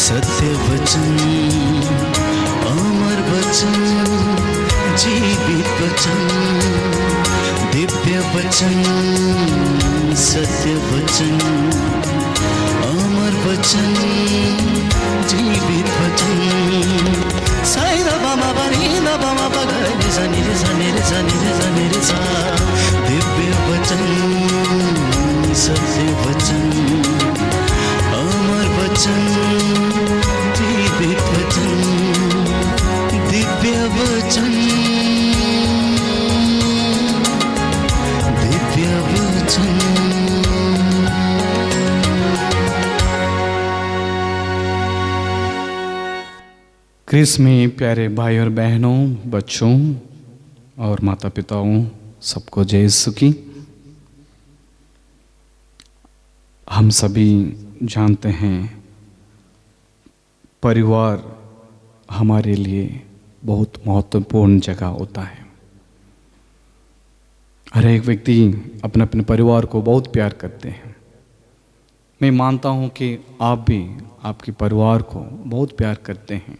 सत्य वचन, अमर वचन, जीवित वचन, दिव्य वचन, सत्य वचन, अमर वचन, जीवित वचन। साई दा बामा बनी दा बामा बगरे रे सा नी रे सा नी रे सा नी रे सा नी रे सा। दिव्य वचन, सत्य वचन, अमर वचन, जीवित वचन, दिव्य वचन, दिव्य वचन। क्रिस में प्यारे भाई और बहनों, बच्चों और माता पिताओं, सबको जय यीशु की। हम सभी जानते हैं परिवार हमारे लिए बहुत महत्वपूर्ण जगह होता है। हर एक व्यक्ति अपने अपने परिवार को बहुत प्यार करते हैं। मैं मानता हूं कि आप भी आपके परिवार को बहुत प्यार करते हैं।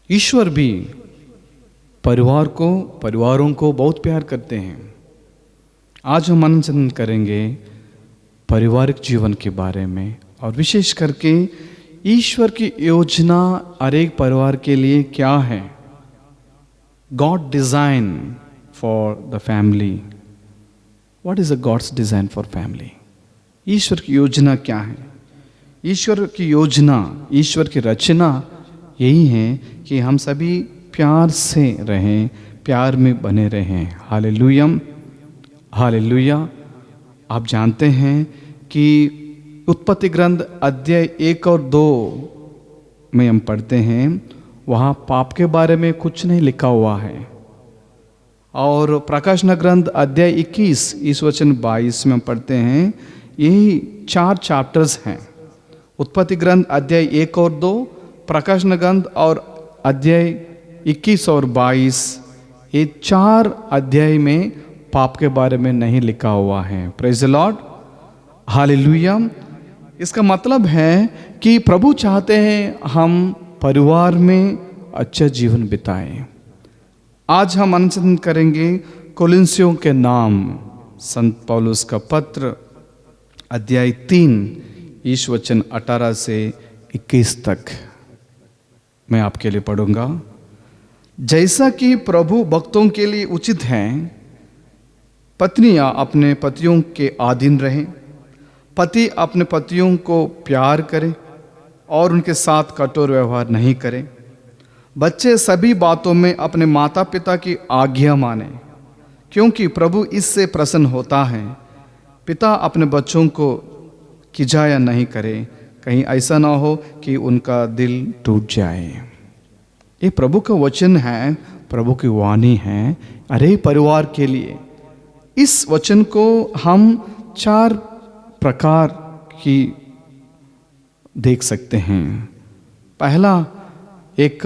ईश्वर भी परिवारों को बहुत प्यार करते हैं। आज हम मनन करेंगे पारिवारिक जीवन के बारे में, और विशेष करके ईश्वर की योजना हर एक परिवार के लिए क्या है। God design for the family. What is a God's design for family? ईश्वर की योजना क्या है? ईश्वर की योजना, ईश्वर की रचना यही है कि हम सभी प्यार से रहें, प्यार में बने रहें। Hallelujah, hallelujah. आप जानते हैं कि उत्पत्ति ग्रंथ अध्याय 1 और 2 में हम पढ़ते हैं, वहाँ पाप के बारे में कुछ नहीं लिखा हुआ है। और प्रकाशन ग्रंथ अध्याय 21 इस वचन 22 में हम पढ़ते हैं, यही 4 चैप्टर्स हैं। उत्पत्ति ग्रंथ अध्याय 1 और 2, प्रकाशन ग्रंथ और अध्याय 21 और 22, ये 4 अध्याय में पाप के बारे में नहीं लिखा हुआ है। Praise the Lord, hallelujah. इसका मतलब है कि प्रभु चाहते हैं हम परिवार में अच्छा जीवन बिताएं। आज हम अनुसंधान करेंगे कोलिंसियों के नाम, संत पौलुस का पत्र अध्याय 3 इस वचन 18 से 21 तक मैं आपके लिए पढ़ूंगा। जैसा कि प्रभु भक्तों के लिए उचित है, पत्नियां अपने पतियों के अधीन रहें, पति अपने पतियों को प्यार करें और उनके साथ कठोर व्यवहार नहीं करें। बच्चे सभी बातों में अपने माता पिता की आज्ञा माने, क्योंकि प्रभु इससे प्रसन्न होता है। पिता अपने बच्चों को खिजाया नहीं करे, कहीं ऐसा ना हो कि उनका दिल टूट जाए। ये प्रभु का वचन है, प्रभु की वाणी है अरे परिवार के लिए। इस वचन को हम 4 प्रकार की देख सकते हैं। पहला, एक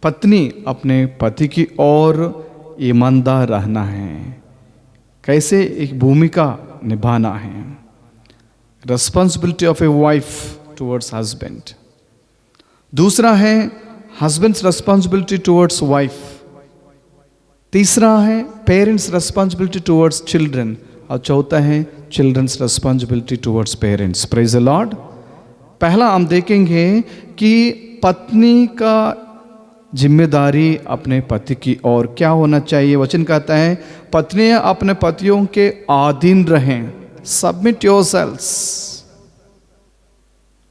पत्नी अपने पति की ओर ईमानदार रहना है, कैसे एक भूमिका निभाना है। Responsibility of a wife towards husband. दूसरा है हस्बैंड्स रिस्पॉन्सिबिलिटी टुवर्ड्स वाइफ। तीसरा है पेरेंट्स रिस्पॉन्सिबिलिटी टुवर्ड्स चिल्ड्रन, और चौथा है children's responsibility towards parents. Praise the Lord. पहला हम देखेंगे कि पत्नी का जिम्मेदारी अपने पति की ओर क्या होना चाहिए। वचन कहता है पत्नियां अपने पतियों के अधीन रहें। Submit yourselves.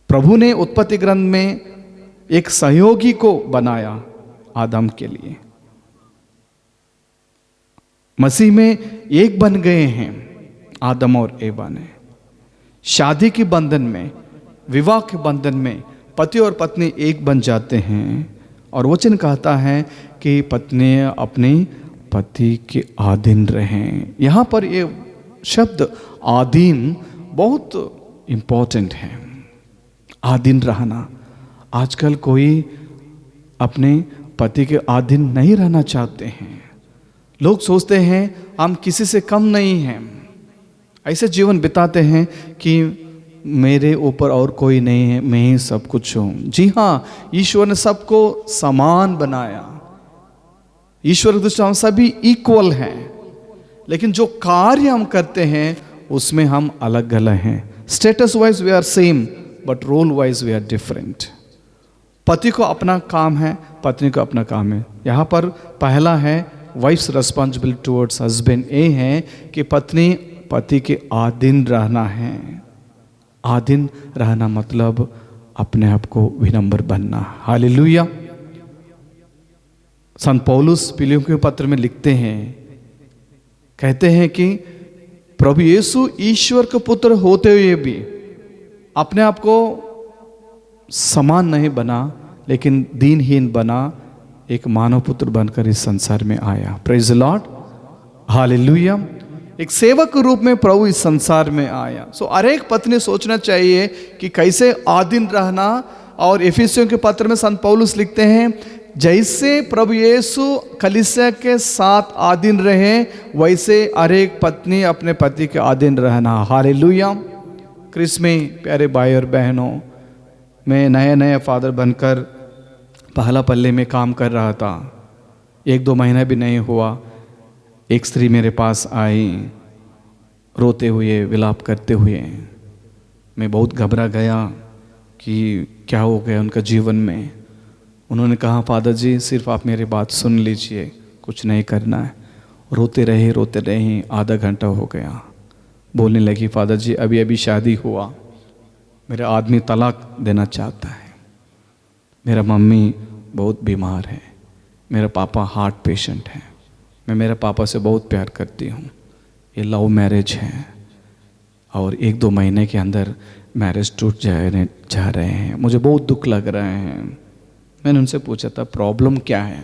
प्रभु ने उत्पत्ति ग्रंथ में एक सहयोगी को बनाया आदम के लिए। मसीह में एक बन गए हैं आदम और एवा ने। शादी के बंधन में, विवाह के बंधन में पति और पत्नी एक बन जाते हैं। और वचन कहता है कि पत्नियां अपने पति के अधीन रहें। यहाँ पर ये शब्द अधीन बहुत इंपॉर्टेंट है। अधीन रहना। आजकल कोई अपने पति के अधीन नहीं रहना चाहते हैं। लोग सोचते हैं हम किसी से कम नहीं हैं। ऐसे जीवन बिताते हैं कि मेरे ऊपर और कोई नहीं है, मैं ही सब कुछ हूँ। जी हाँ, ईश्वर ने सबको समान बनाया। ईश्वर की दृष्टि हम सभी इक्वल हैं, लेकिन जो कार्य हम करते हैं उसमें हम अलग अलग हैं। Status wise we are same, but role wise we are different. पति को अपना काम है, पत्नी को अपना काम है। यहाँ पर पहला है वाइफ्स रिस्पॉन्सिबिलिटी टुवर्ड्स हस्बैंड, ये है कि पत्नी पति के अधीन रहना है। अधीन रहना मतलब अपने आप को विनम्र बनना। हालेलुया। संत पौलुस फिलिपियों के पत्र में लिखते हैं, कहते हैं कि प्रभु यीशु ईश्वर के पुत्र होते हुए भी अपने आप को समान नहीं बना, लेकिन दीनहीन बना, एक मानव पुत्र बनकर इस संसार में आया। Praise the Lord, hallelujah. एक सेवक के रूप में प्रभु इस संसार में आया। सो हर एक पत्नी सोचना चाहिए कि कैसे अधीन रहना। और एफिसियों के पत्र में संत पौलुस लिखते हैं, जैसे प्रभु यीशु कलीसिया के साथ अधीन रहे, वैसे हर एक पत्नी अपने पति के अधीन रहना। हालेलुया। क्रिस में प्यारे भाई और बहनों, मैं नया फादर बनकर पहला पल्ले में काम कर रहा था। 1-2 महीना भी नहीं हुआ, एक स्त्री मेरे पास आई, रोते हुए, विलाप करते हुए। मैं बहुत घबरा गया कि क्या हो गया उनका जीवन में। उन्होंने कहा, फादर जी सिर्फ आप मेरी बात सुन लीजिए, कुछ नहीं करना है। रोते रहे, आधा घंटा हो गया। बोलने लगी, फादर जी अभी अभी शादी हुआ, मेरा आदमी तलाक देना चाहता है, मेरा मम्मी बहुत बीमार है, मेरा पापा हार्ट पेशेंट है, मैं मेरे पापा से बहुत प्यार करती हूँ, ये लव मैरिज है और 1-2 महीने के अंदर मैरिज टूट जा रहे हैं, मुझे बहुत दुख लग रहे हैं। मैंने उनसे पूछा था प्रॉब्लम क्या है।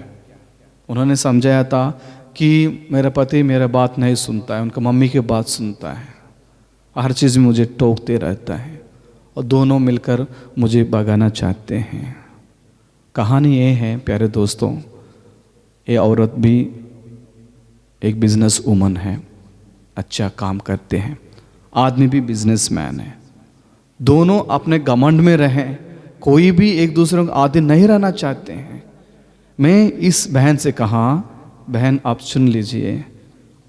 उन्होंने समझाया था कि मेरा पति मेरा बात नहीं सुनता है, उनका मम्मी की बात सुनता है, हर चीज़ में मुझे टोकते रहता है और दोनों मिलकर मुझे भगाना चाहते हैं। कहानी ये है प्यारे दोस्तों, ये औरत भी एक बिजनेस वूमन है, अच्छा काम करते हैं, आदमी भी बिजनेसमैन है। दोनों अपने घमंड में रहें, कोई भी एक दूसरे को आदि नहीं रहना चाहते हैं। मैं इस बहन से कहा, बहन आप सुन लीजिए,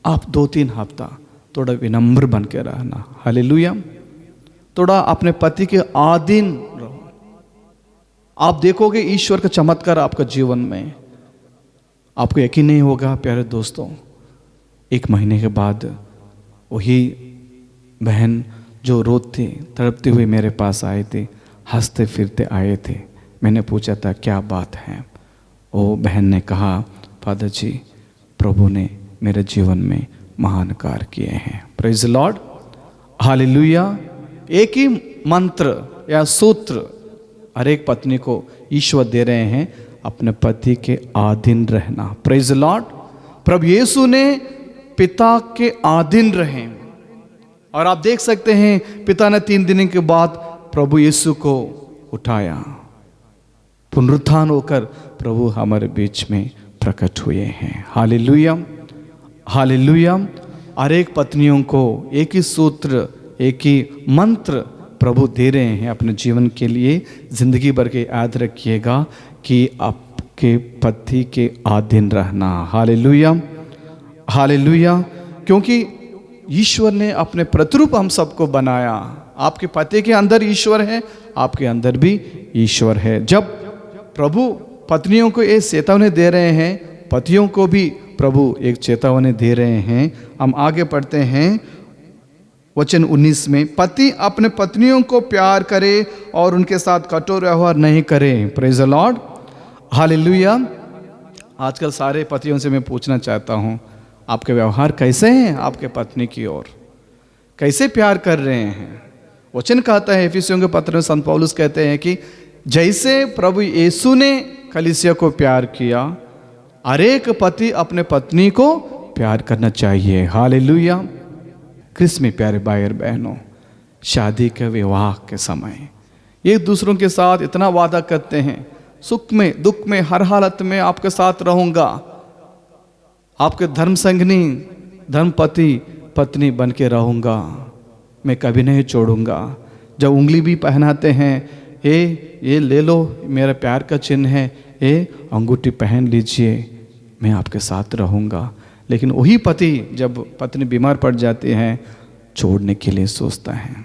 आप 2-3 हफ्ता थोड़ा विनम्र बन के रहना। हालेलुया। थोड़ा अपने पति के अधीन रहो, आप देखोगे ईश्वर का चमत्कार आपका जीवन में। आपको यकीन नहीं होगा प्यारे दोस्तों, 1 महीने के बाद वही बहन जो रोते तड़पते हुए मेरे पास आए थे, हंसते फिरते आए थे। मैंने पूछा था क्या बात है। वो बहन ने कहा, फादर जी प्रभु ने मेरे जीवन में महान कार्य किए हैं। Praise the Lord, hallelujah. एक ही मंत्र या सूत्र हर एक पत्नी को ईश्वर दे रहे हैं, अपने पति के अधीन रहना। Praise the Lord. प्रभु यीशु ने पिता के अधीन रहे और आप देख सकते हैं पिता ने 3 दिन के बाद प्रभु यीशु को उठाया, पुनरुत्थान होकर प्रभु हमारे बीच में प्रकट हुए हैं। Hallelujah, hallelujah. हर एक पत्नियों को एक ही सूत्र, एक ही मंत्र प्रभु दे रहे हैं अपने जीवन के लिए। जिंदगी भर के याद रखिएगा कि आपके पति के अधीन रहना। Hallelujah, hallelujah. क्योंकि ईश्वर ने अपने प्रतिरूप हम सबको बनाया। आपके पति के अंदर ईश्वर है, आपके अंदर भी ईश्वर है। जब प्रभु पत्नियों को ये चेतावनी दे रहे हैं, पतियों को भी प्रभु एक चेतावनी दे रहे हैं। हम आगे पढ़ते हैं वचन 19 में, पति अपने पत्नियों को प्यार करे और उनके साथ कठोर व्यवहार नहीं करे। Praise the Lord, hallelujah. आजकल सारे पतियों से मैं पूछना चाहता हूँ, आपके व्यवहार कैसे हैं आपके पत्नी की ओर, कैसे प्यार कर रहे हैं। वचन कहता है एफिसियों के पत्र में संत पौलुस कहते हैं कि जैसे प्रभु यीशु ने कलीसिया को प्यार किया, हर एक पति अपने पत्नी को प्यार करना चाहिए। हालेलुया। क्रिस में प्यारे भाई और बहनों, शादी के विवाह के समय एक दूसरों के साथ इतना वादा करते हैं, सुख में दुख में हर हालत में आपके साथ रहूंगा, आपके धर्म संगनी धर्म पति पत्नी बन के रहूंगा, मैं कभी नहीं छोड़ूंगा, जब उंगली भी पहनाते हैं, ये ले लो, मेरा प्यार का चिन्ह है, ये अंगूठी पहन लीजिए, मैं आपके साथ रहूँगा। लेकिन वही पति जब पत्नी बीमार पड़ जाती है छोड़ने के लिए सोचता है।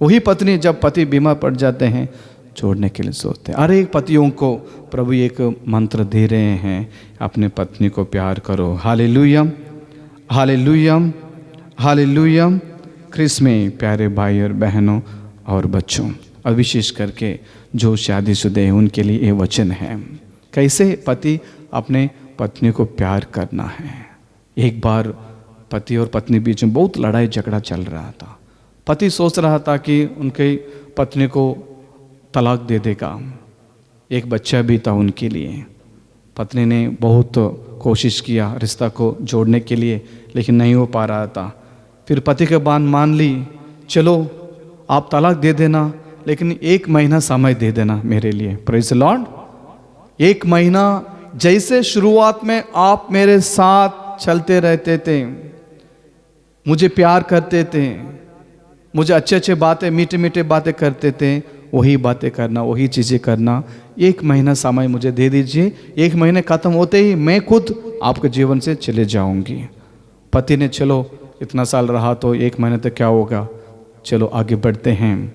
वही पत्नी जब पति बीमार पड़ जाते हैं छोड़ने के लिए सोचते हैं। अरे पतियों को प्रभु एक मंत्र दे रहे हैं, अपने पत्नी को प्यार करो। Hallelujah, hallelujah, hallelujah. क्रिस में प्यारे भाई और बहनों और बच्चों, और विशेष करके जो शादीशुदा हैं उनके लिए ये वचन है, कैसे पति अपने पत्नी को प्यार करना है। एक बार पति और पत्नी बीच में बहुत लड़ाई झगड़ा चल रहा था। पति सोच रहा था कि उनके पत्नी को तलाक दे देगा, एक बच्चा भी था उनके लिए। पत्नी ने बहुत कोशिश किया रिश्ता को जोड़ने के लिए, लेकिन नहीं हो पा रहा था। फिर पति के बात मान ली, चलो आप तलाक दे देना, लेकिन 1 महीना समय दे देना मेरे लिए। Praise the Lord. 1 महीना, जैसे शुरुआत में आप मेरे साथ चलते रहते थे, मुझे प्यार करते थे, मुझे अच्छे अच्छे बातें, मीठे मीठे बातें करते थे, वही बातें करना, वही चीज़ें करना। 1 महीना समय मुझे दे दीजिए, 1 महीने ख़त्म होते ही मैं खुद आपके जीवन से चले जाऊंगी। पति ने चलो इतना साल रहा तो 1 महीने तक क्या होगा, चलो आगे बढ़ते हैं।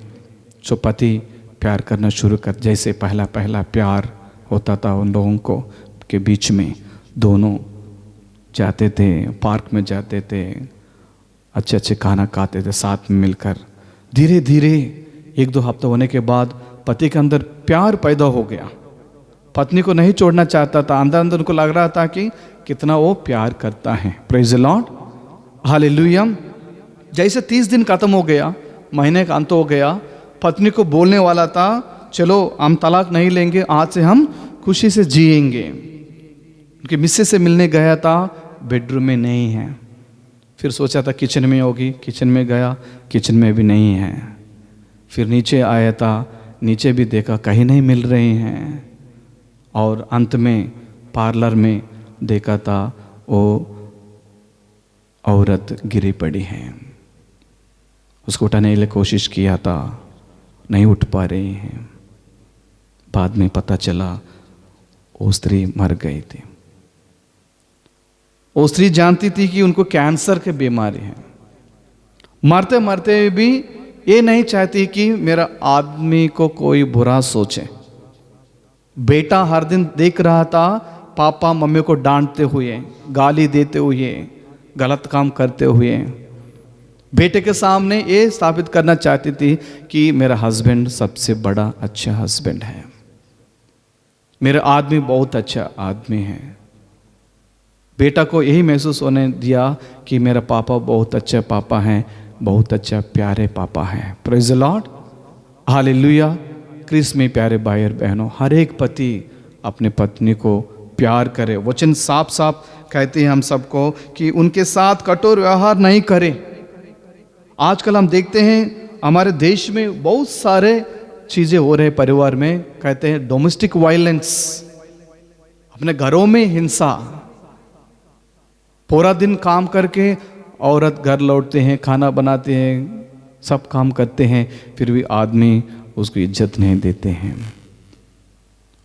जो पति प्यार करना शुरू कर, जैसे पहला पहला प्यार होता था उन लोगों को के बीच में, दोनों जाते थे, पार्क में जाते थे, अच्छे अच्छे खाना खाते थे साथ में मिलकर। धीरे धीरे 1-2 हफ्ते होने के बाद पति के अंदर प्यार पैदा हो गया। पत्नी को नहीं छोड़ना चाहता था, अंदर अंदर उनको लग रहा था कि कितना वो प्यार करता है। Praise the Lord, hallelujah. जैसे 30 दिन खत्म हो गया, महीने का अंत हो गया, पत्नी को बोलने वाला था चलो हम तलाक नहीं लेंगे, आज से हम खुशी से जिएंगे। उनकी मिसेस से मिलने गया था, बेडरूम में नहीं है। फिर सोचा था किचन में होगी, किचन में गया, किचन में भी नहीं है। फिर नीचे आया था, नीचे भी देखा कहीं नहीं मिल रहे हैं। और अंत में पार्लर में देखा था वो औरत गिरी पड़ी है। उसको उठाने के लिए कोशिश किया था, नहीं उठ पा रही है। बाद में पता चला वो स्त्री मर गई थी। वो स्त्री जानती थी कि उनको कैंसर की बीमारी है। मरते मरते भी ये नहीं चाहती कि मेरा आदमी को कोई बुरा सोचे। बेटा हर दिन देख रहा था पापा मम्मी को डांटते हुए, गाली देते हुए, गलत काम करते हुए। बेटे के सामने ये स्थापित करना चाहती थी कि मेरा हस्बैंड सबसे बड़ा अच्छा हस्बैंड है, मेरा आदमी बहुत अच्छा आदमी है। बेटा को यही महसूस होने दिया कि मेरा पापा बहुत अच्छा पापा है, बहुत अच्छा प्यारे पापा है। Praise the Lord, hallelujah. Christ में प्यारे भाई और बहनों, हर एक पति अपने पत्नी को प्यार करे। वचन साफ साफ कहते हैं हम सबको कि उनके साथ कठोर व्यवहार नहीं करें। आजकल हम देखते हैं हमारे देश में बहुत सारे चीज़ें हो रहे परिवार में, कहते हैं डोमेस्टिक वायलेंस, अपने घरों में हिंसा। पूरा दिन काम करके औरत घर लौटते हैं, खाना बनाते हैं, सब काम करते हैं, फिर भी आदमी उसको इज्जत नहीं देते हैं,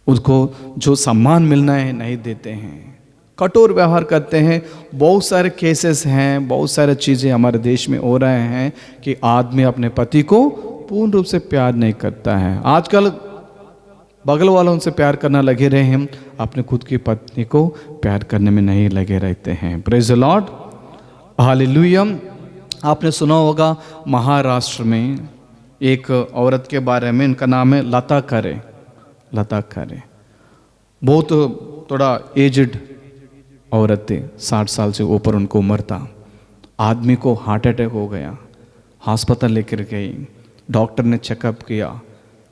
उसको जो सम्मान मिलना है नहीं देते हैं, कठोर व्यवहार करते हैं। बहुत सारे केसेस हैं, बहुत सारे चीज़ें हमारे देश में हो रहे हैं कि आदमी अपने पति को पूर्ण रूप से प्यार नहीं करता है। आजकल बगल वालों से प्यार करना लगे रहे हैं, अपने खुद की पत्नी को प्यार करने में नहीं लगे रहते हैं। Praise the Lord, hallelujah. आपने सुना होगा महाराष्ट्र में एक औरत के बारे में, इनका नाम है लता करे। लता करे बहुत थोड़ा एजड औरत थी, 60 साल से ऊपर उनको उम्र था। आदमी को हार्ट अटैक हो गया, अस्पताल लेकर गई, डॉक्टर ने चेकअप किया,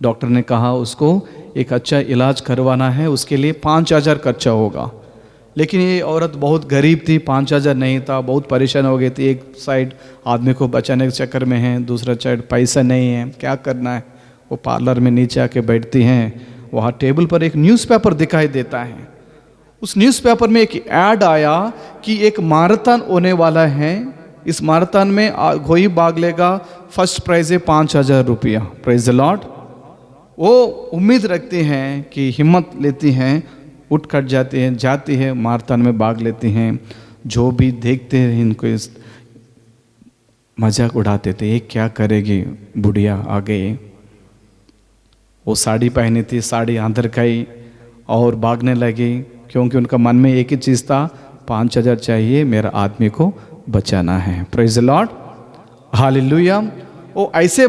डॉक्टर ने कहा उसको एक अच्छा इलाज करवाना है, उसके लिए 5,000 खर्चा होगा। लेकिन ये औरत बहुत गरीब थी, 5,000 नहीं था, बहुत परेशान हो गई थी। एक साइड आदमी को बचाने के चक्कर में है, दूसरा साइड पैसा नहीं है, क्या करना है। वो पार्लर में नीचे आके बैठती हैं, वहाँ टेबल पर एक न्यूज़पेपर दिखाई देता है। उस न्यूज़पेपर में एक ऐड आया कि एक मैराथन होने वाला है इस मैराथन में कोई भाग लेगा, फर्स्ट प्राइज है 5,000 रुपया। Praise the Lord. वो उम्मीद रखती हैं कि हिम्मत लेती हैं, उठ कर जाती है मैराथन में भाग लेती हैं। जो भी देखते हैं इनको इस मजाक उड़ाते थे, ये क्या करेगी बुढ़िया आगे। वो साड़ी पहनी थी, साड़ी अंदर गई और भागने लगी, क्योंकि उनका मन में एक ही चीज़ था, 5,000 चाहिए, मेरा आदमी को बचाना है। Praise the Lord, hallelujah. वो ऐसे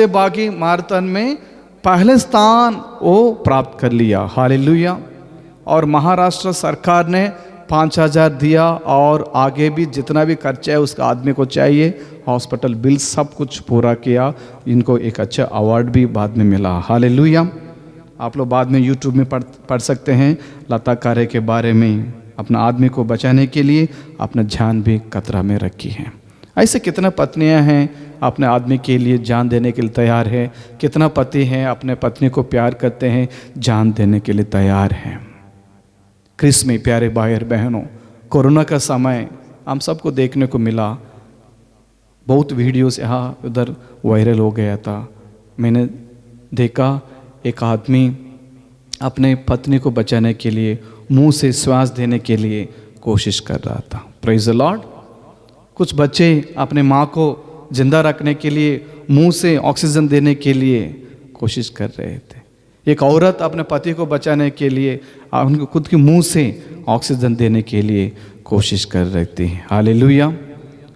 भागी मैराथन में पहले स्थान वो प्राप्त कर लिया। हालेलुया। और महाराष्ट्र सरकार ने 5,000 दिया और आगे भी जितना भी खर्चा है उसका आदमी को चाहिए, हॉस्पिटल बिल सब कुछ पूरा किया। इनको एक अच्छा अवार्ड भी बाद में मिला। हालेलुया। आप लोग बाद में यूट्यूब में पढ़ सकते हैं लता कार्य के बारे में। अपना आदमी को बचाने के लिए अपना जान भी खतरा में रखी है। ऐसे कितना पत्नियां हैं अपने आदमी के लिए जान देने के लिए तैयार है। कितना पति हैं अपने पत्नी को प्यार करते हैं, जान देने के लिए तैयार हैं। क्रिस में प्यारे भाई और बहनों, कोरोना का समय हम सबको देखने को मिला। बहुत वीडियोस यहाँ उधर वायरल हो गया था। मैंने देखा एक आदमी अपने पत्नी को बचाने के लिए मुंह से श्वास देने के लिए कोशिश कर रहा था। Praise the Lord. कुछ बच्चे अपने माँ को जिंदा रखने के लिए मुंह से ऑक्सीजन देने के लिए कोशिश कर रहे थे। एक औरत अपने पति को बचाने के लिए उनको खुद के मुंह से ऑक्सीजन देने के लिए कोशिश कर रही थी। हालेलुया।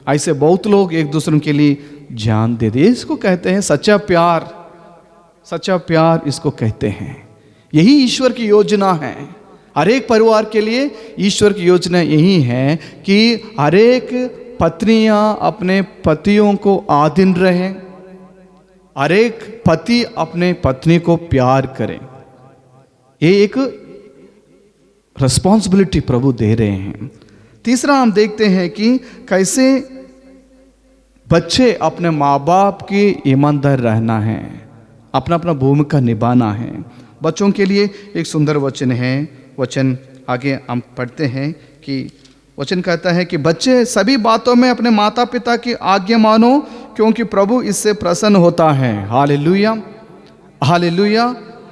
ऐसे बहुत लोग एक दूसरे के लिए जान दे दिए। इसको कहते हैं सच्चा प्यार। सच्चा प्यार इसको कहते हैं। यही ईश्वर की योजना है हर एक परिवार के लिए। ईश्वर की योजना यही है कि हर एक पत्नियां अपने पतियों को आधीन रहें, हर एक पति अपने पत्नी को प्यार करें। ये एक रिस्पॉन्सिबिलिटी प्रभु दे रहे हैं। तीसरा हम देखते हैं कि कैसे बच्चे अपने माँ बाप की ईमानदार रहना है, अपना अपना भूमिका निभाना है। बच्चों के लिए एक सुंदर वचन है। वचन आगे हम पढ़ते हैं कि वचन कहता है कि बच्चे सभी बातों में अपने माता पिता की आज्ञा मानो, क्योंकि प्रभु इससे प्रसन्न होता है। Hallelujah, hallelujah.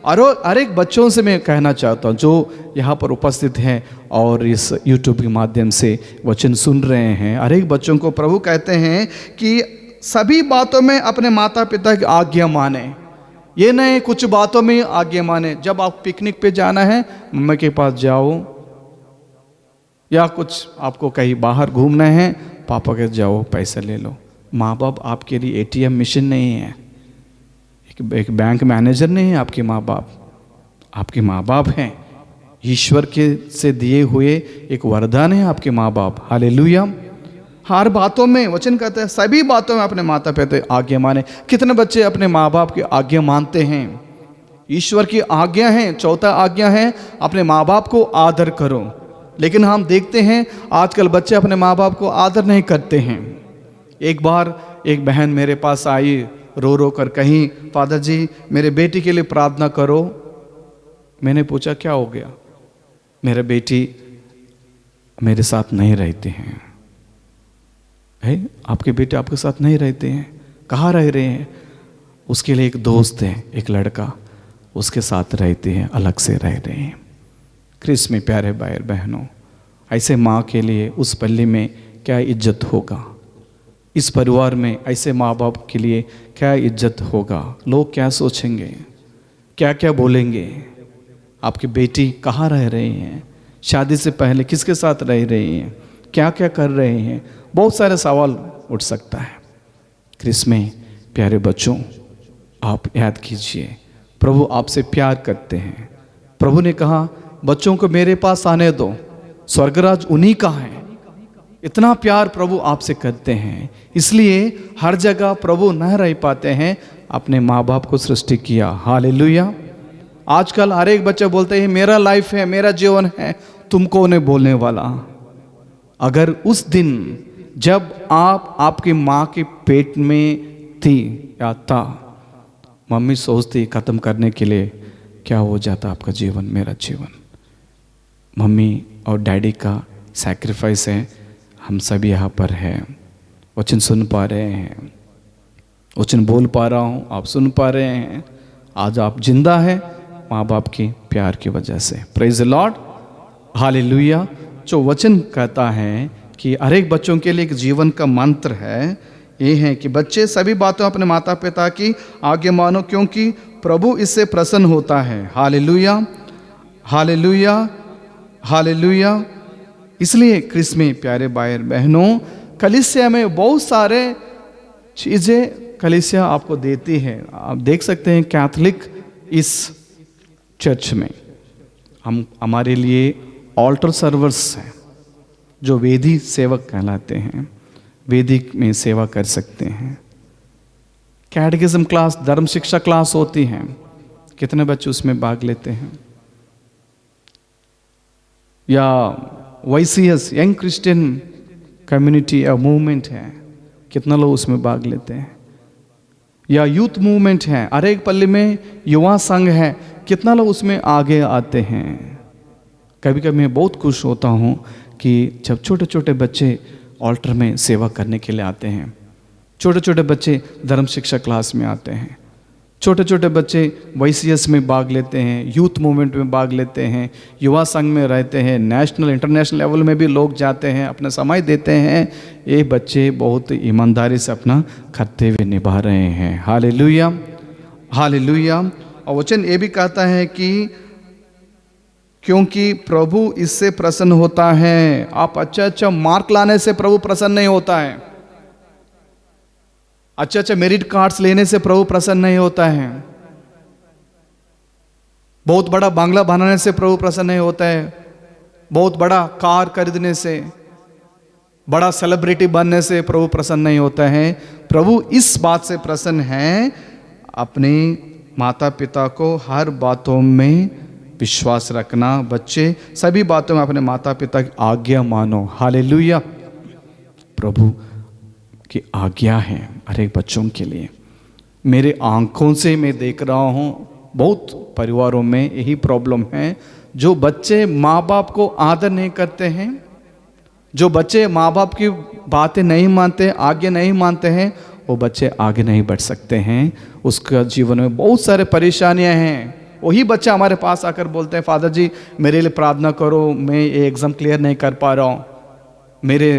और हर एक बच्चों से मैं कहना चाहता हूँ जो यहाँ पर उपस्थित हैं और इस यूट्यूब के माध्यम से वचन सुन रहे हैं, हर एक बच्चों को प्रभु कहते हैं कि सभी बातों में अपने माता पिता की आज्ञा माने। ये नहीं कुछ बातों में आज्ञा माने। जब आप पिकनिक पे जाना है मम्मी के पास जाओ, या कुछ आपको कहीं बाहर घूमना है पापा के जाओ पैसे ले लो। माँ बाप आपके लिए एटीएम मशीन नहीं है, एक बैंक मैनेजर नहीं है। आपके माँ बाप आपके माँ बाप हैं। ईश्वर के से दिए हुए एक वरदान है आपके माँ बाप। हालेलुया। हर बातों में वचन कहता है सभी बातों में अपने माता पिता आज्ञा माने। कितने बच्चे अपने माँ बाप की आज्ञा मानते हैं? ईश्वर की आज्ञा है, चौथा आज्ञा है अपने माँ बाप को आदर करो। लेकिन हम देखते हैं आजकल बच्चे अपने माँ बाप को आदर नहीं करते हैं। एक बार एक बहन मेरे पास आई रो रो कर, कहीं फादर जी मेरे बेटी के लिए प्रार्थना करो। मैंने पूछा क्या हो गया? मेरे बेटी मेरे साथ नहीं रहते हैं। है आपके बेटे आपके साथ नहीं रहते हैं? कहाँ रह रहे हैं? उसके लिए एक दोस्त है, एक लड़का, उसके साथ रहते हैं, अलग से रह रहे हैं। क्रिस में प्यारे भाई और बहनों, ऐसे माँ के लिए उस पल्ली में क्या इज्जत होगा? इस परिवार में ऐसे माँ बाप के लिए क्या इज्जत होगा? लोग क्या सोचेंगे, क्या क्या बोलेंगे? आपकी बेटी कहाँ रह रही हैं? शादी से पहले किसके साथ रह रही हैं? क्या क्या कर रहे हैं? बहुत सारे सवाल उठ सकता है। क्रिस में प्यारे बच्चों, आप याद कीजिए प्रभु आपसे प्यार करते हैं। प्रभु ने कहा बच्चों को मेरे पास आने दो, स्वर्गराज उन्हीं का है। इतना प्यार प्रभु आपसे करते हैं, इसलिए हर जगह प्रभु न रह पाते हैं, अपने माँ बाप को सृष्टि किया। हालेलुया। आजकल हर एक बच्चा बोलते हैं मेरा लाइफ है, मेरा जीवन है, तुमको नहीं बोलने वाला। अगर उस दिन जब आप आपकी माँ के पेट में थी या था, मम्मी सोचती ख़त्म करने के लिए, क्या हो जाता आपका जीवन, मेरा जीवन। मम्मी और डैडी का सैक्रिफाइस है, हम सभी यहाँ पर हैं। वचन सुन पा रहे हैं, वचन बोल पा रहा हूँ, आप सुन पा रहे हैं। आज आप जिंदा हैं माँ बाप के प्यार की वजह से। Praise the Lord, hallelujah. जो वचन कहता है कि हर एक बच्चों के लिए एक जीवन का मंत्र है, ये है कि बच्चे सभी बातों अपने माता पिता की आज्ञा मानो, क्योंकि प्रभु इससे प्रसन्न होता है। Hallelujah, hallelujah, hallelujah. इसलिए क्रिस में प्यारे भाई बहनों, कलीसिया में बहुत सारे चीज़ें कलीसिया आपको देती है। आप देख सकते हैं कैथोलिक इस चर्च में हमारे लिए ऑल्टर सर्वर्स हैं, जो वेदी सेवक कहलाते हैं, वेदिक में सेवा कर सकते हैं। कैटेकिज्म क्लास, धर्म शिक्षा क्लास होती हैं, कितने बच्चे उसमें भाग लेते हैं। या YCS, यंग क्रिश्चियन कम्युनिटी या मूवमेंट है, कितना लोग उसमें भाग लेते हैं। या यूथ मूवमेंट है, हर एक पल्ली में युवा संघ है, कितना लोग उसमें आगे आते हैं। कभी कभी मैं बहुत खुश होता हूँ कि जब छोटे छोटे बच्चे ऑल्टर में सेवा करने के लिए आते हैं, छोटे छोटे बच्चे धर्म शिक्षा क्लास में आते हैं, छोटे छोटे बच्चे YCS में भाग लेते हैं, यूथ मूवमेंट में भाग लेते हैं, युवा संघ में रहते हैं, नेशनल इंटरनेशनल लेवल में भी लोग जाते हैं, अपना समय देते हैं। ये बच्चे बहुत ईमानदारी से अपना कर्तव्य निभा रहे हैं। Hallelujah, hallelujah. और वचन ये भी कहता है कि क्योंकि प्रभु इससे प्रसन्न होता है। आप अच्छा मार्क लाने से प्रभु प्रसन्न नहीं होता है, अच्छा मेरिट कार्ड्स लेने से प्रभु प्रसन्न नहीं होता है, बहुत बड़ा बंगला बनाने से प्रभु प्रसन्न नहीं होता है, बहुत बड़ा कार खरीदने से, बड़ा सेलिब्रिटी बनने से प्रभु प्रसन्न नहीं होता है। प्रभु इस बात से प्रसन्न है, अपने माता पिता को हर बातों में विश्वास रखना। बच्चे सभी बातों में अपने माता पिता की आज्ञा मानो। हालेलुया। प्रभु की आज्ञा है हर एक बच्चों के लिए। मेरे आंखों से मैं देख रहा हूँ बहुत परिवारों में यही प्रॉब्लम है, जो बच्चे माँ बाप को आदर नहीं करते हैं, जो बच्चे माँ बाप की बातें नहीं मानते, आज्ञा नहीं मानते हैं, वो बच्चे आगे नहीं बढ़ सकते हैं। उसका जीवन में बहुत सारे परेशानियां हैं। वही बच्चे हमारे पास आकर बोलते हैं, फादर जी मेरे लिए प्रार्थना करो, मैं ये एग्ज़ाम क्लियर नहीं कर पा रहा हूँ, मेरे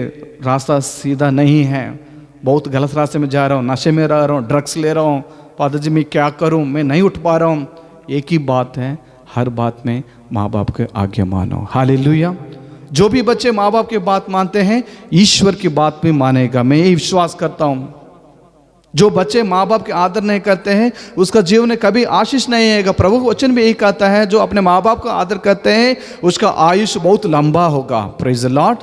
रास्ता सीधा नहीं है, बहुत गलत रास्ते में जा रहा हूँ, नशे में रह रहा हूँ, ड्रग्स ले रहा हूँ, फादर जी मैं क्या करूँ, मैं नहीं उठ पा रहा हूँ। एक ही बात है, हर बात में माँ बाप के आज्ञा मानो। हालेलुया। जो भी बच्चे माँ बाप की बात मानते हैं, ईश्वर की बात भी मानेगा, मैं यही विश्वास करता हूँ। जो बच्चे माँ बाप के आदर नहीं करते हैं, उसका जीवन में कभी आशीष नहीं आएगा। प्रभु वचन भी यही कहता है, जो अपने माँ बाप का आदर करते हैं उसका आयुष बहुत लंबा होगा। Praise the Lord,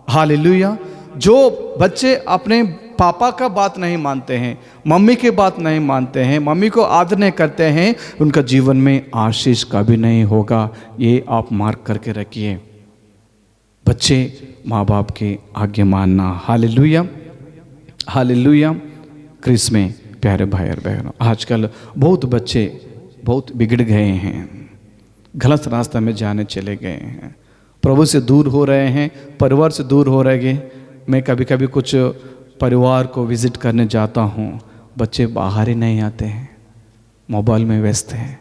hallelujah. जो बच्चे अपने पापा का बात नहीं मानते हैं, मम्मी की बात नहीं मानते हैं, मम्मी को आदर नहीं करते हैं, उनका जीवन में आशीष कभी नहीं होगा। ये आप मार्क करके रखिए। बच्चे माँ बाप के आज्ञा मानना। Hallelujah, hallelujah. क्रिस में प्यारे भाई और बहनों, आजकल बहुत बच्चे बहुत बिगड़ गए हैं, गलत रास्ते में जाने चले गए हैं, प्रभु से दूर हो रहे हैं, परिवार से दूर हो रहे हैं। मैं कभी कभी कुछ परिवार को विज़िट करने जाता हूँ, बच्चे बाहर ही नहीं आते हैं, मोबाइल में व्यस्त हैं,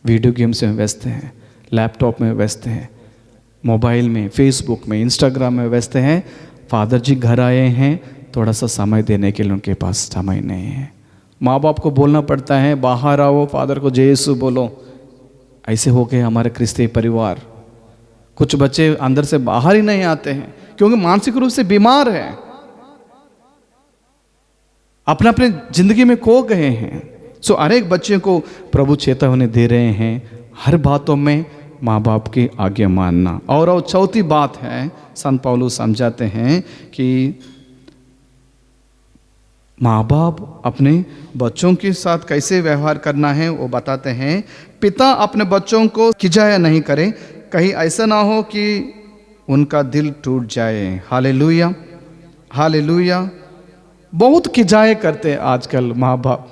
वीडियो गेम्स में व्यस्त हैं, लैपटॉप में व्यस्त हैं, मोबाइल में, फेसबुक में, इंस्टाग्राम में व्यस्त हैं। फादर जी घर आए हैं, थोड़ा सा समय देने के लिए उनके पास समय नहीं है। माँ बाप को बोलना पड़ता है, बाहर आओ, फादर को जय यीशु बोलो। ऐसे हो गए हमारे क्रिस्ती परिवार। कुछ बच्चे अंदर से बाहर ही नहीं आते हैं, क्योंकि मानसिक रूप से बीमार हैं, अपने अपने जिंदगी में खो गए हैं। सो हर एक बच्चे को प्रभु चेतावनी दे रहे हैं, हर बातों में माँ बाप की आज्ञा मानना। और चौथी बात है, संत पौलुस समझाते हैं कि माँ बाप अपने बच्चों के साथ कैसे व्यवहार करना है, वो बताते हैं। पिता अपने बच्चों को खिजाया नहीं करे, कहीं ऐसा ना हो कि उनका दिल टूट जाए। Hallelujah, hallelujah. बहुत खिजाए करते आजकल माँ बाप।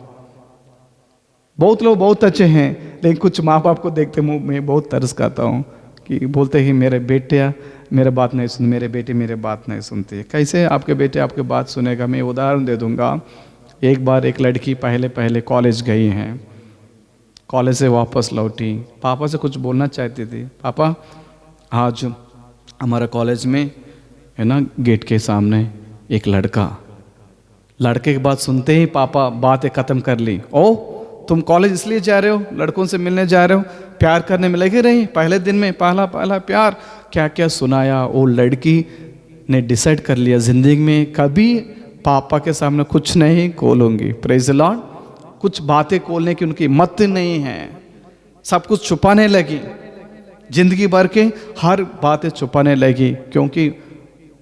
बहुत लोग बहुत अच्छे हैं, लेकिन कुछ माँ बाप को देखते मुँह में बहुत तरस खाता हूँ कि बोलते ही मेरे बेटिया मेरे बात नहीं सुन, मेरे बेटे मेरे बात नहीं सुनते। कैसे आपके बेटे आपके बात सुनेगा? मैं उदाहरण दे दूंगा। एक बार एक लड़की पहले कॉलेज गई हैं, कॉलेज से वापस लौटी, पापा से कुछ बोलना चाहती थी। पापा आज हमारा कॉलेज में है ना, गेट के सामने एक लड़के की बात सुनते ही पापा बातें ख़त्म कर ली। ओ तुम कॉलेज इसलिए जा रहे हो, लड़कों से मिलने जा रहे हो, प्यार करने में लगे रही पहले दिन में, पहला प्यार, क्या क्या सुनाया। वो लड़की ने डिसाइड कर लिया ज़िंदगी में कभी पापा के सामने कुछ नहीं खोलूंगी। Praise the Lord. कुछ बातें खोलने की उनकी हिम्मत नहीं है, सब कुछ छुपाने लगी, जिंदगी भर के हर बातें छुपाने लगी, क्योंकि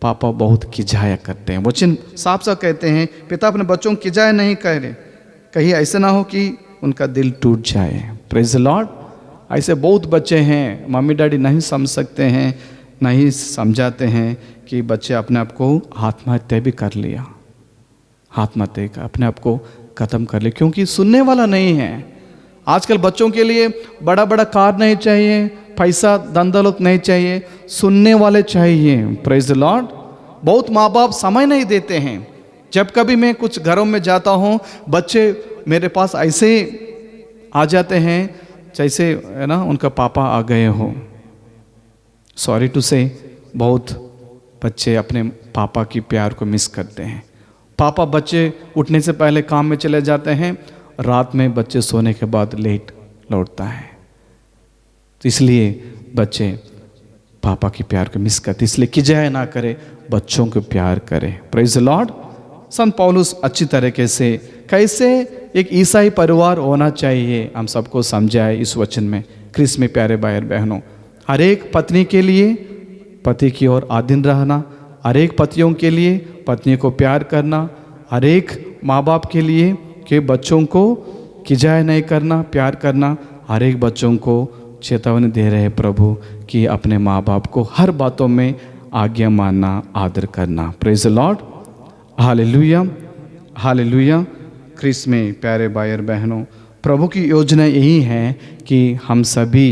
पापा बहुत किजाया करते हैं। वचन साफ साफ कहते हैं, पिता अपने बच्चों को किजाया नहीं कह रहे, कहीं ऐसा ना हो कि उनका दिल टूट जाए। Praise the Lord. ऐसे बहुत बच्चे हैं, मम्मी डैडी नहीं समझ सकते हैं, नहीं समझाते हैं कि बच्चे अपने आप को आत्महत्या भी कर लिया, आत्महत्या का अपने आप को ख़त्म कर लिया, क्योंकि सुनने वाला नहीं है। आजकल बच्चों के लिए बड़ा बड़ा कार नहीं चाहिए, पैसा धन दौलत नहीं चाहिए, सुनने वाले चाहिए। Praise the Lord. बहुत माँ बाप समय नहीं देते हैं। जब कभी मैं कुछ घरों में जाता हूँ, बच्चे मेरे पास ऐसे आ जाते हैं जैसे है ना उनका पापा आ गए हो। सॉरी टू से, बहुत बच्चे अपने पापा की प्यार को मिस करते हैं। पापा बच्चे उठने से पहले काम में चले जाते हैं, रात में बच्चे सोने के बाद लेट लौटता है, तो इसलिए बच्चे पापा की प्यार को मिस करते। इसलिए किजाया ना करे, बच्चों को प्यार करे। Praise the Lord. संत पौलुस अच्छी तरीके से कैसे एक ईसाई परिवार होना चाहिए हम सबको समझाए इस वचन में। क्रिस्त में प्यारे भाई और बहनों, हर एक पत्नी के लिए पति की ओर आधीन रहना, हर एक पतियों के लिए पत्नी को प्यार करना, हर एक माँ बाप के लिए कि बच्चों को किजाया नहीं करना, प्यार करना। हर एक बच्चों को चेतावनी दे रहे प्रभु कि अपने माँ बाप को हर बातों में आज्ञा मानना, आदर करना। Praise the Lord. Hallelujah, hallelujah. क्रिस्त में प्यारे भाई और बहनों, प्रभु की योजना यही है कि हम सभी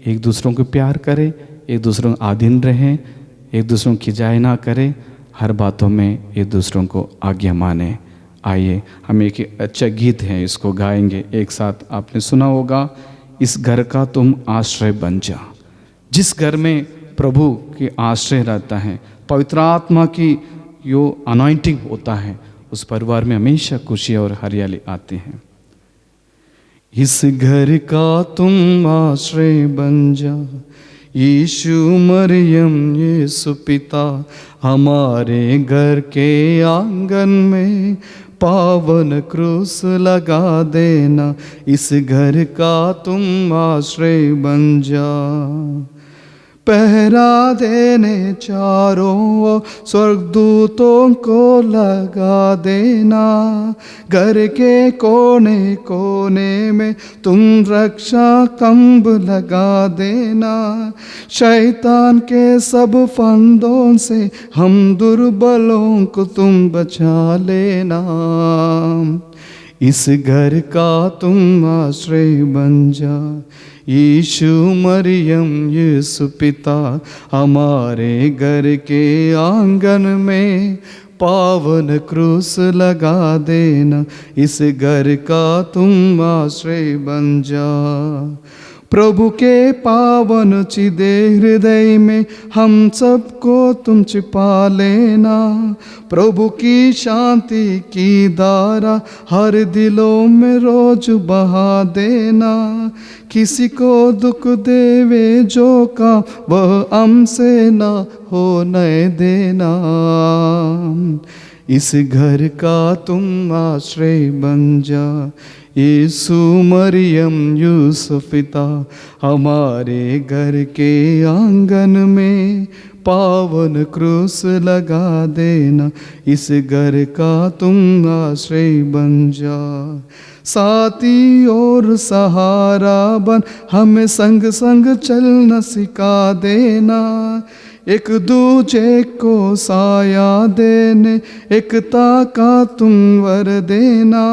एक दूसरों को प्यार करें, एक दूसरों को आधीन रहें, एक दूसरों की खिजाए ना करें, हर बातों में एक दूसरों को आज्ञा माने। आइए हम एक अच्छा गीत है, इसको गाएंगे एक साथ। आपने सुना होगा, इस घर का तुम आश्रय बन जा। जिस घर में प्रभु की आश्रय रहता है, पवित्र आत्मा की जो अनॉइंटिंग होता है, उस परिवार में हमेशा खुशी और हरियाली आती है। इस घर का तुम आश्रय बन जा, यीशु मरियम यीशु पिता, हमारे घर के आंगन में पावन क्रूस लगा देना। इस घर का तुम आश्रय बन जा। पहरा देने चारों ओर स्वर्गदूतों को लगा देना। घर के कोने कोने में तुम रक्षा कम्ब लगा देना। शैतान के सब फंदों से हम दुर्बलों को तुम बचा लेना। इस घर का तुम आश्रय बन जा, यीशु मरियम यीशु पिता, हमारे घर के आंगन में पावन क्रूस लगा देना। इस घर का तुम आश्रय बन जा। प्रभु के पावन चिदे हृदय में हम सबको तुम छिपा लेना। प्रभु की शांति की धारा हर दिलों में रोज बहा देना। किसी को दुख देवे जो काम वह हमसे ना होने देना। इस घर का तुम आश्रय बन जा, यीशु मरियम यूसुफ पिता, हमारे घर के आंगन में पावन क्रूस लगा देना। इस घर का तुम आश्रय बन जा। साथी और सहारा बन हमें संग संग चलना सिखा देना। एक दूजे को साया देने एकता का तुम वर देना।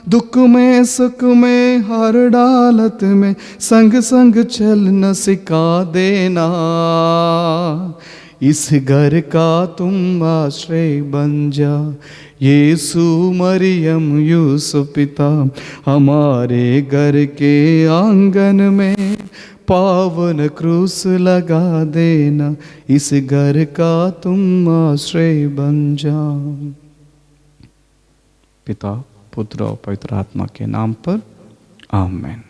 दुख में सुख में हर हालत में संग संग चलना सिखा देना। इस घर का तुम आश्रय बन जा। यीशु मरियम यूसुफ पिता, हमारे घर के आंगन में पावन क्रूस लगा देना, इस घर का तुम आश्रय बन जा। पिता, पुत्र और पवित्र आत्मा के नाम पर आमीन।